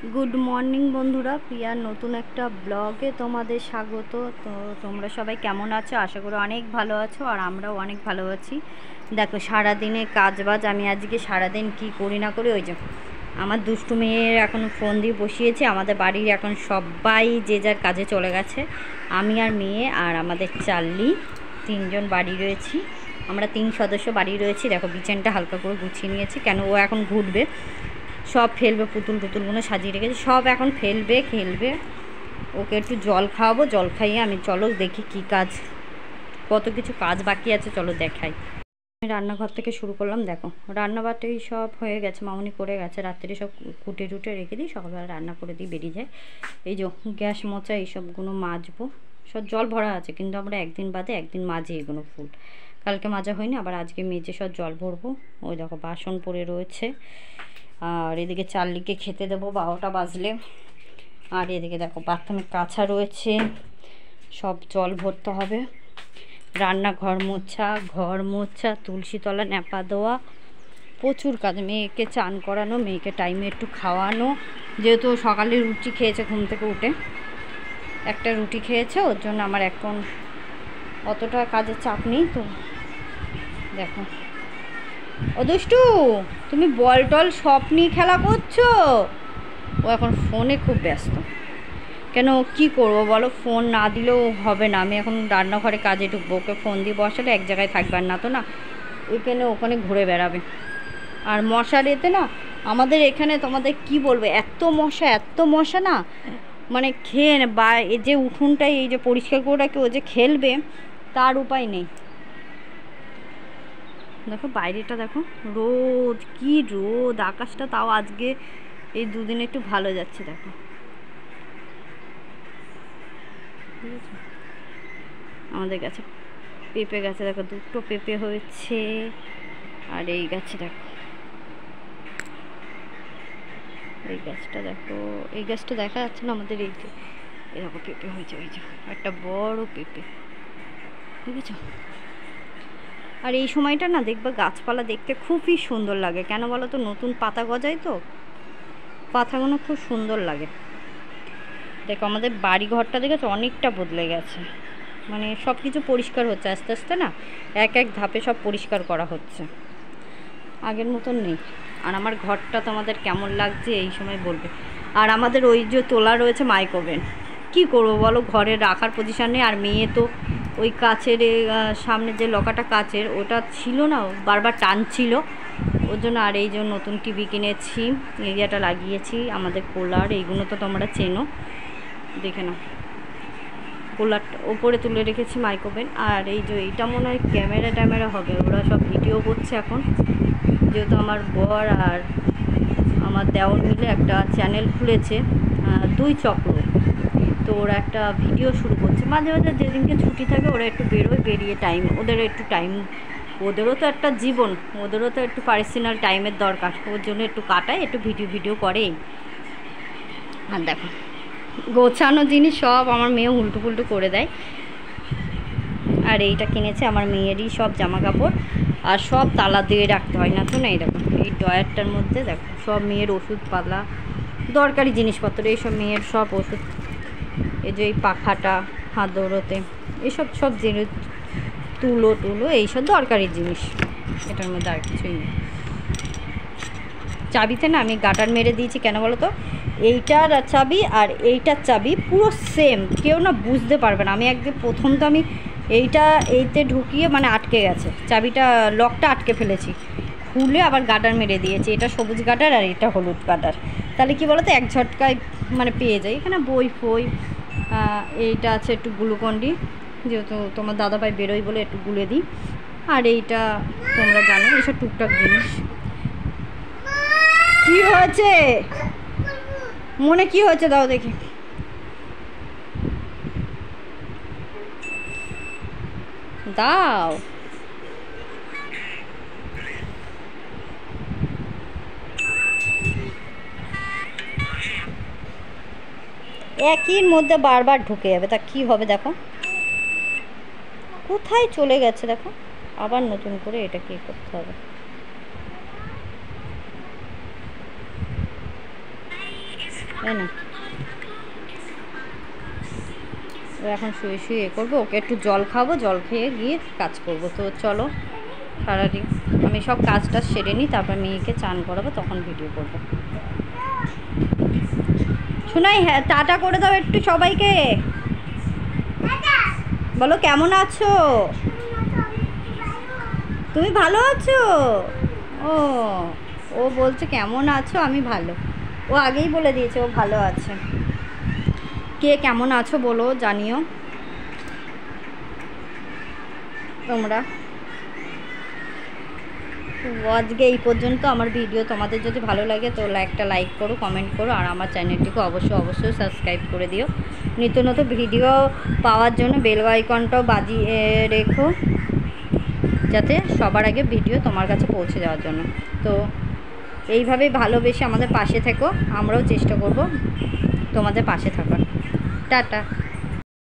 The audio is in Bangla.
গুড মর্নিং বন্ধুরা, প্রিয়ার নতুন একটা ব্লগে তোমাদের স্বাগত। তো তোমরা সবাই কেমন আছো? আশা করি অনেক ভালো আছো, আর আমরাও অনেক ভালো আছি। দেখো, সারাদিনে কাজবাজ আমি আজকে সারাদিন কি করি না করি, ওই যে আমার দুষ্টু মেয়ের এখন ফোন দিয়ে বসিয়েছি। আমাদের বাড়ির এখন সবাই যে যার কাজে চলে গেছে। আমি আর মেয়ে আর আমাদের চাল্লি তিনজন বাড়ি রয়েছি। আমরা 3 সদস্য বাড়ি রয়েছি। দেখো, বিছানটা হালকা করে গুছিয়ে নিয়েছি, কেন ও এখন ঘুরবে, সব ফেলবে, পুতুলগুলো সাজিয়ে রেখেছি, সব এখন ফেলবে, খেলবে। ওকে একটু জল খাওয়াবো, জল খাইয়ে আমি চলো দেখি কি কাজ, কত কিছু কাজ বাকি আছে, চলো দেখাই। আমি রান্নাঘর থেকে শুরু করলাম। দেখো, রান্নাবাটাই সব হয়ে গেছে, মামুনি করে গেছে, রাত্রে সব কুটে টুটে রেখে দিই, সকালবেলা রান্না করে দিই, বেরিয়ে যায়। এই যে গ্যাস মোচা এইসবগুলো মাজবো, সব জল ভরা আছে, কিন্তু আমরা একদিন বাদে একদিন মাজি এগুলো ফুল। কালকে মাজা হয়নি, আবার আজকে মেজে সব জল ভরবো। ওই দেখো বাসন পড়ে রয়েছে, আর এদিকে চাল্লিকে খেতে দেবো 12টা বাজলে। আর এদিকে দেখো বাথরুমে কাছা রয়েছে, সব জল ভরতে হবে। রান্নাঘর মোছা, ঘর মোছা, তুলসীতলা ন্যাপা দেওয়া, প্রচুর কাজ। মেয়েকে চান করানো, মেয়েকে টাইমে একটু খাওয়ানো, যেহেতু সকালে রুটি খেয়েছে, ঘুম থেকে উঠে একটা রুটি খেয়েছে, ওর জন্য আমার এখন অতটা কাজের চাপ নেই। তো দেখো, ও দুষ্টু, তুমি বল টল সব নিয়ে খেলা করছো? ও এখন ফোনে খুব ব্যস্ত। কেন, কি করব বলো, ফোন না দিলেও হবে না। আমি এখন রান্নাঘরে কাজে ঢুকবো, ওকে ফোন দিয়ে বসালে এক জায়গায় থাকবে না, তো না এখানে ওখানে ঘুরে বেড়াবে। আর মশার এতে না আমাদের এখানে, তোমাদের কি বলবো, এত মশা না, মানে খেয়ে বা এই যে উঠোনটাই এই যে পরিষ্কার করে রাখে, ও যে খেলবে তার উপায় নেই। দেখো বাইরেটা দেখো, রোদ, কি রোদ, আকাশটা তাও আজকে এই দুদিন একটু ভালো যাচ্ছে। দেখো, ঠিক আছে, আমাদের গাছে পেঁপে গাছে দেখো 2টো পেঁপে হয়েছে। আর এই গাছে দেখো, এই গাছটা দেখো, এই গাছটা দেখা যাচ্ছে না আমাদের, এই যে এরকম পেঁপে হয়েছে, ওই যে একটা বড় পেঁপে, দেখেছো? আর এই সময়টা না দেখবা গাছপালা দেখতে খুবই সুন্দর লাগে, কেন বলো তো, নতুন পাতা গজায় তো, পাতাগুলো খুব সুন্দর লাগে। দেখো আমাদের বাড়ি ঘরটা দেখেছো অনেকটা বদলে গেছে, মানে সব কিছু পরিষ্কার হচ্ছে আস্তে আস্তে, না এক এক ধাপে সব পরিষ্কার করা হচ্ছে, আগের মতন নেই। আর আমার ঘরটা তোমাদের কেমন লাগছে এই সময় বলবে। আর আমাদের ওই যে তোলা রয়েছে মাইক্রোওভেন, কী করবো বলো, ঘরে রাখার পজিশান নেই। আর মেয়ে তো ওই কাচের সামনে যে লকাটা কাচের, ওটা ছিল না, বারবার টানছিল, ওর জন্য। আর এই যে নতুন টিভি কিনেছি, এরিয়াটা লাগিয়েছি, আমাদের কুলার, এইগুলো তো তোমরা চেনো, দেখে নাও, কুলারটা ওপরে তুলে রেখেছি মাইক্রোওভেন। আর এই যে এইটা মনে হয় ক্যামেরা হবে, ওরা সব ভিডিও করছে এখন, যেহেতু আমার বর আর আমার দেওর মিলে একটা চ্যানেল খুলেছে, 2 চক্র, তো ওরা একটা ভিডিও শুরু করছে। মাঝে মাঝে যেদিনকে ছুটি থাকে ওরা একটু বেরোয়, বেরিয়ে টাইম, ওদের একটু টাইম, ওদেরও তো একটা জীবন, ওদেরও তো একটু পার্সোনাল টাইমের দরকার, ওর জন্য একটু কাটায়, একটু ভিডিও করে। আর দেখো গোছানো জিনিস সব আমার মেয়ে উল্টো পুল্টো করে দেয়। আর এইটা কিনেছে আমার মেয়েরই সব জামা কাপড়, আর সব তালা দিয়ে রাখতে হয় না তো, না এই দেখো এই ড্রয়ারটার মধ্যে দেখো সব মেয়ের ওষুধপালা, দরকারি জিনিসপত্র, এইসব মেয়ের সব ওষুধ, এই যে এই পাখাটা হাত দৌড়োতে, এইসব সব জিনিস, তুলো এইসব দরকারি জিনিস, এটার মধ্যে আর কিছুই নেই। চাবিতে না আমি গাটার মেরে দিয়েছি, কেন বলো তো, এইটার চাবি আর এইটার চাবি পুরো সেম, কেউ না বুঝতে পারবে না। আমি একদিন প্রথম তো আমি এইতে ঢুকিয়ে মানে আটকে গেছে, চাবিটা লকটা আটকে ফেলেছি, খুলে আবার গাটার মেরে দিয়েছি, এটা সবুজ গাটার আর এটা হলুদ গাটার, তাহলে কি বলো তো এক ঝটকায় মানে পেয়ে যাই। এখানে বই ফই, এইটা আছে একটু গ্লুকন্ডি, যেহেতু তোমার দাদাভাই বেরোই বলে একটু গুলে দিই। আর এইটা তোমরা জানো, এইসব টুকটাক জিনিস। কি হয়েছে মনে, কি হয়েছে দাও দেখি। দাও, একই মধ্যে বারবার ঢুকে যাবে, তা কি হবে দেখো, কোথায় চলে গেছে দেখো, আবার নতুন করে এটা কি করতে হবে। তাই না? এখন শুয়ে শুয়ে করবো, ওকে একটু জল খাবো, জল খেয়ে গিয়ে কাজ করব। তো চলো সারাদিন আমি সব কাজটা সেরে নিই, তারপর মেয়েকে চান করাবো, তখন ভিডিও করবো। শোনাই, হ্যাঁ টাটা করে দাও একটু সবাইকে, বলো কেমন আছো? তুমি ভালো আছো? ও ও বলছে কেমন আছো, আমি ভালো। ও আগেই বলে দিয়েছে ও ভালো আছে। কে কেমন আছো বলো, জানিও তোমরা। আজকে এই পর্যন্ত আমার ভিডিও। তোমাদের যদি ভালো লাগে তো একটা লাইক করো, কমেন্ট করো, আর আমার চ্যানেলটিকে অবশ্যই সাবস্ক্রাইব করে দিও। নিত্য নতুন ভিডিও পাওয়ার জন্য বেল আইকনটাও বাজিয়ে রেখো, যাতে সবার আগে ভিডিও তোমার কাছে পৌঁছে যাওয়ার জন্য। তো এইভাবেই ভালোবেসে আমাদের পাশে থেকো, আমরাও চেষ্টা করব তোমাদের পাশে থাকার। টাটা।